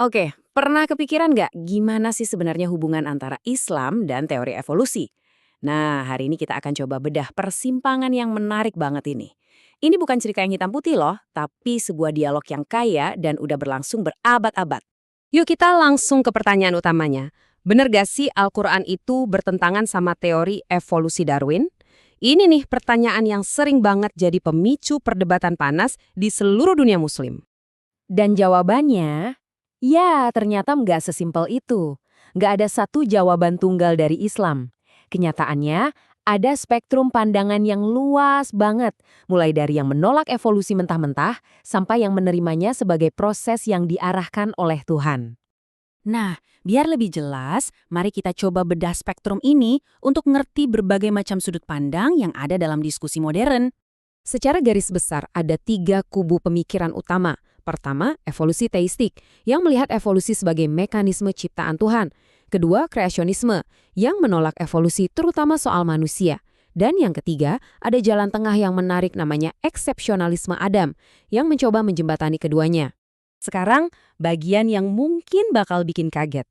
Oke, pernah kepikiran nggak gimana sih sebenarnya hubungan antara Islam dan teori evolusi? Nah, hari ini kita akan coba bedah persimpangan yang menarik banget ini. Ini bukan cerita yang hitam putih loh, tapi sebuah dialog yang kaya dan udah berlangsung berabad-abad. Yuk kita langsung ke pertanyaan utamanya. Bener gak sih Al-Quran itu bertentangan sama teori evolusi Darwin? Ini nih pertanyaan yang sering banget jadi pemicu perdebatan panas di seluruh dunia muslim. Dan jawabannya, ya ternyata nggak sesimpel itu. Nggak ada satu jawaban tunggal dari Islam. Kenyataannya, ada spektrum pandangan yang luas banget, mulai dari yang menolak evolusi mentah-mentah sampai yang menerimanya sebagai proses yang diarahkan oleh Tuhan. Nah, biar lebih jelas, mari kita coba bedah spektrum ini untuk ngerti berbagai macam sudut pandang yang ada dalam diskusi modern. Secara garis besar ada 3 kubu pemikiran utama. Pertama, evolusi teistik, yang melihat evolusi sebagai mekanisme ciptaan Tuhan. Kedua, kreasionisme, yang menolak evolusi terutama soal manusia. Dan yang ketiga, ada jalan tengah yang menarik namanya eksepsionalisme Adam, yang mencoba menjembatani keduanya. Sekarang, bagian yang mungkin bakal bikin kaget.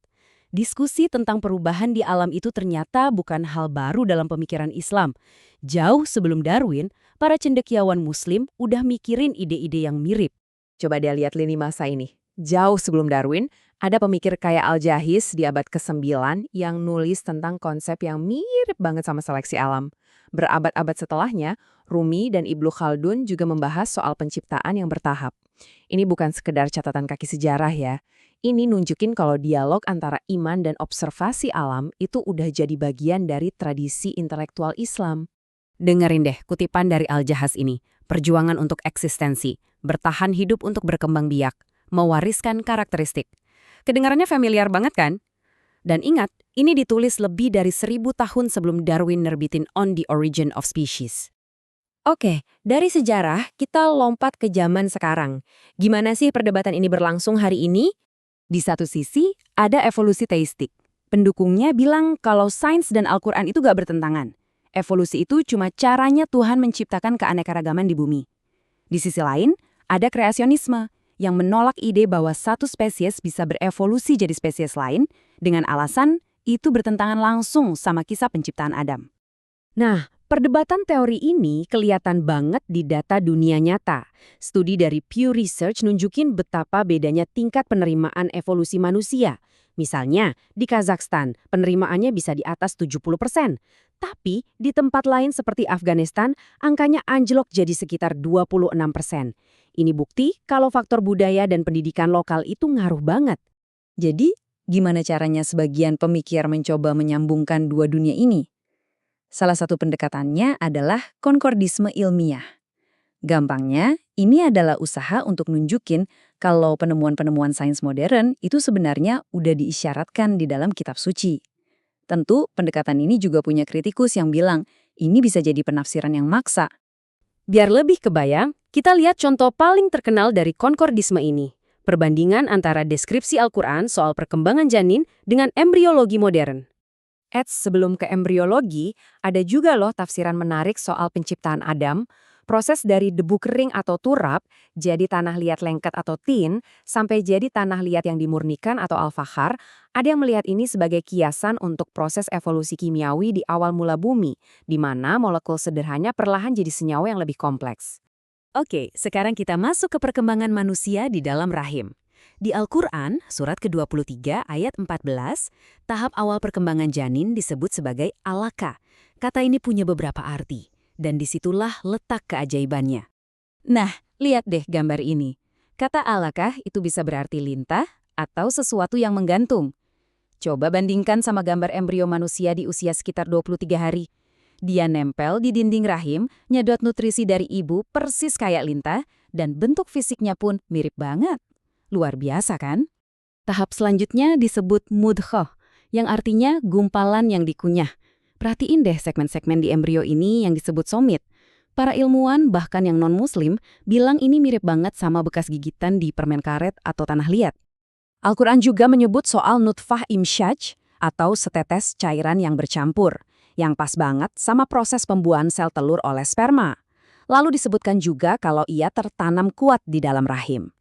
Diskusi tentang perubahan di alam itu ternyata bukan hal baru dalam pemikiran Islam. Jauh sebelum Darwin, para cendekiawan Muslim udah mikirin ide-ide yang mirip. Coba dia lihat lini masa ini. Jauh sebelum Darwin, ada pemikir kayak Al-Jahiz di abad ke-9 yang nulis tentang konsep yang mirip banget sama seleksi alam. Berabad-abad setelahnya, Rumi dan Ibnu Khaldun juga membahas soal penciptaan yang bertahap. Ini bukan sekedar catatan kaki sejarah ya. Ini nunjukin kalau dialog antara iman dan observasi alam itu udah jadi bagian dari tradisi intelektual Islam. Dengerin deh kutipan dari Al-Jahaz ini. Perjuangan untuk eksistensi, bertahan hidup untuk berkembang biak, mewariskan karakteristik. Kedengarannya familiar banget kan? Dan ingat, ini ditulis lebih dari 1000 tahun sebelum Darwin nerbitin On the Origin of Species. Oke, dari sejarah kita lompat ke zaman sekarang. Gimana sih perdebatan ini berlangsung hari ini? Di satu sisi, ada evolusi teistik. Pendukungnya bilang kalau sains dan Al-Quran itu gak bertentangan. Evolusi itu cuma caranya Tuhan menciptakan keanekaragaman di bumi. Di sisi lain, ada kreasionisme yang menolak ide bahwa satu spesies bisa berevolusi jadi spesies lain dengan alasan itu bertentangan langsung sama kisah penciptaan Adam. Nah, perdebatan teori ini kelihatan banget di data dunia nyata. Studi dari Pew Research nunjukin betapa bedanya tingkat penerimaan evolusi manusia. Misalnya, di Kazakhstan, penerimaannya bisa di atas 70%. Tapi, di tempat lain seperti Afghanistan, angkanya anjlok jadi sekitar 26%. Ini bukti kalau faktor budaya dan pendidikan lokal itu ngaruh banget. Jadi, gimana caranya sebagian pemikir mencoba menyambungkan dua dunia ini? Salah satu pendekatannya adalah konkordisme ilmiah. Gampangnya, ini adalah usaha untuk nunjukin kalau penemuan-penemuan sains modern itu sebenarnya udah diisyaratkan di dalam kitab suci. Tentu, pendekatan ini juga punya kritikus yang bilang, ini bisa jadi penafsiran yang maksa. Biar lebih kebayang, kita lihat contoh paling terkenal dari konkordisme ini. Perbandingan antara deskripsi Al-Quran soal perkembangan janin dengan embriologi modern. Sebelum ke embriologi, ada juga loh tafsiran menarik soal penciptaan Adam, proses dari debu kering atau turap, jadi tanah liat lengket atau tin, sampai jadi tanah liat yang dimurnikan atau al-fakhar. Ada yang melihat ini sebagai kiasan untuk proses evolusi kimiawi di awal mula bumi, di mana molekul sederhana perlahan jadi senyawa yang lebih kompleks. Oke, sekarang kita masuk ke perkembangan manusia di dalam rahim. Di Al-Quran, surat ke-23 ayat 14, tahap awal perkembangan janin disebut sebagai alaka. Kata ini punya beberapa arti, dan disitulah letak keajaibannya. Nah, lihat deh gambar ini. Kata alaka itu bisa berarti lintah atau sesuatu yang menggantung. Coba bandingkan sama gambar embrio manusia di usia sekitar 23 hari. Dia nempel di dinding rahim, nyedot nutrisi dari ibu persis kayak lintah, dan bentuk fisiknya pun mirip banget. Luar biasa kan? Tahap selanjutnya disebut mudghah, yang artinya gumpalan yang dikunyah. Perhatiin deh segmen-segmen di embrio ini yang disebut somit. Para ilmuwan, bahkan yang non-muslim, bilang ini mirip banget sama bekas gigitan di permen karet atau tanah liat. Al-Quran juga menyebut soal nutfah imsyaj, atau setetes cairan yang bercampur, yang pas banget sama proses pembuahan sel telur oleh sperma. Lalu disebutkan juga kalau ia tertanam kuat di dalam rahim.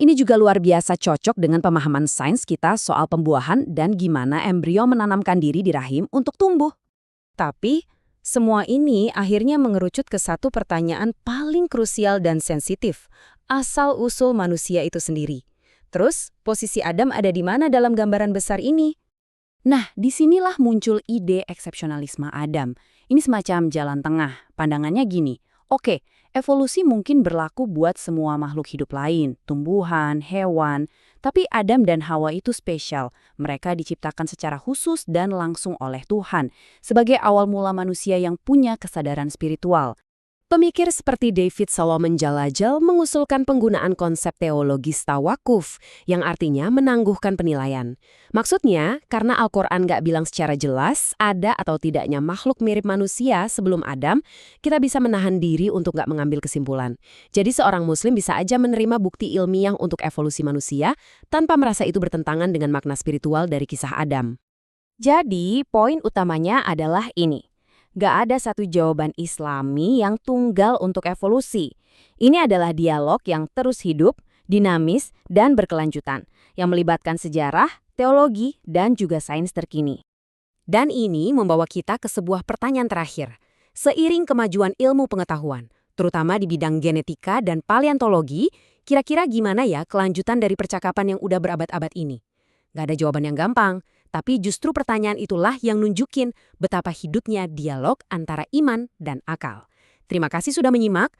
Ini juga luar biasa cocok dengan pemahaman sains kita soal pembuahan dan gimana embrio menanamkan diri di rahim untuk tumbuh. Tapi, semua ini akhirnya mengerucut ke satu pertanyaan paling krusial dan sensitif, asal-usul manusia itu sendiri. Terus, posisi Adam ada di mana dalam gambaran besar ini? Nah, disinilah muncul ide eksepsionalisme Adam. Ini semacam jalan tengah. Pandangannya gini, oke, evolusi mungkin berlaku buat semua makhluk hidup lain, tumbuhan, hewan, tapi Adam dan Hawa itu spesial. Mereka diciptakan secara khusus dan langsung oleh Tuhan, sebagai awal mula manusia yang punya kesadaran spiritual. Pemikir seperti David Solomon Jalajal mengusulkan penggunaan konsep teologis tawakuf, yang artinya menangguhkan penilaian. Maksudnya, karena Al-Quran nggak bilang secara jelas ada atau tidaknya makhluk mirip manusia sebelum Adam, kita bisa menahan diri untuk nggak mengambil kesimpulan. Jadi seorang muslim bisa aja menerima bukti ilmiah untuk evolusi manusia, tanpa merasa itu bertentangan dengan makna spiritual dari kisah Adam. Jadi, poin utamanya adalah ini. Gak ada satu jawaban Islami yang tunggal untuk evolusi. Ini adalah dialog yang terus hidup, dinamis, dan berkelanjutan, yang melibatkan sejarah, teologi, dan juga sains terkini. Dan ini membawa kita ke sebuah pertanyaan terakhir. Seiring kemajuan ilmu pengetahuan, terutama di bidang genetika dan paleontologi, kira-kira gimana ya kelanjutan dari percakapan yang udah berabad-abad ini? Gak ada jawaban yang gampang, tapi justru pertanyaan itulah yang nunjukin betapa hidupnya dialog antara iman dan akal. Terima kasih sudah menyimak,